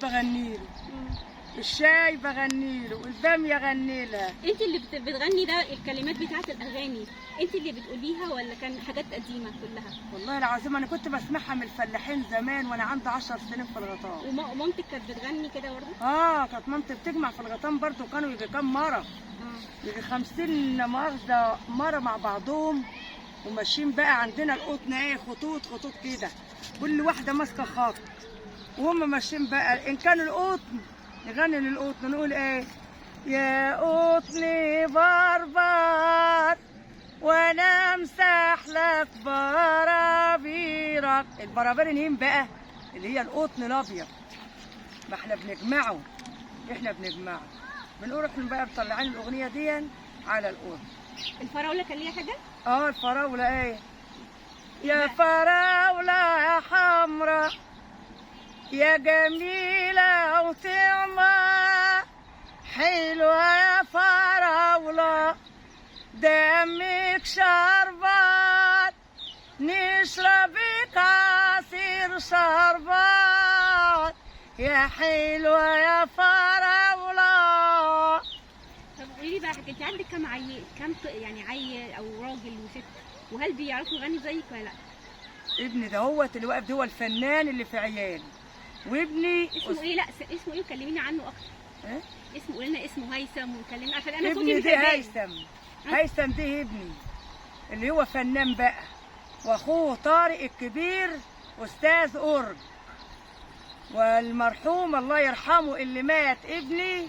بغني له الشاي، بغني له الباميه، غني لها. انت اللي بتغني ده الكلمات بتاعت الاغاني، انت اللي بتقوليها ولا كان حاجات قديمه كلها؟ والله العظيم انا كنت بسمعها من الفلاحين زمان وانا عندي 10 سنين في الغيطان. ومامتك كانت بتغني كده برضه؟ كانت مامتي بتجمع في الغيطان برضه، كانوا يجي كام مره، يجي 50 مره مع بعضهم، وماشيين بقى عندنا القطن خطوط خطوط كده، كل واحده ماسكه خط، وهم ماشيين بقى ان كان القطن نغني للقطن نقول يا قطني بربر وانا امسح لك برابيرك. البرابير نهين بقى اللي هي القطن الابيض، ما احنا بنجمعه، بنقول احنا بقى مطلعين الاغنيه دي على القطن. الفراوله كان ليها حاجه؟ الفراوله يا فراوله يا حمراء يا جميله وطعمه حلوه يا فراوله دمك شربات نشربك عصير شربات يا حلوه يا فراوله. طب قولي لي بقى، انت عندك كام يعني عيل او راجل وست، وهل بيعرفوا يغنوا زيك ولا لا؟ ابني ده هو اللي واقف، ده هو الفنان اللي في عيالي، وابني اسمه ايه؟ لا اسمه ايه وكلمينا عنه اكتر. اسمه قولي لنا اسمه هيثم، وكلمينا عشان انا صوتي مش ابني ده هيثم ده ابني اللي هو فنان بقى، واخوه طارق الكبير استاذ أورج، والمرحوم الله يرحمه اللي مات ابني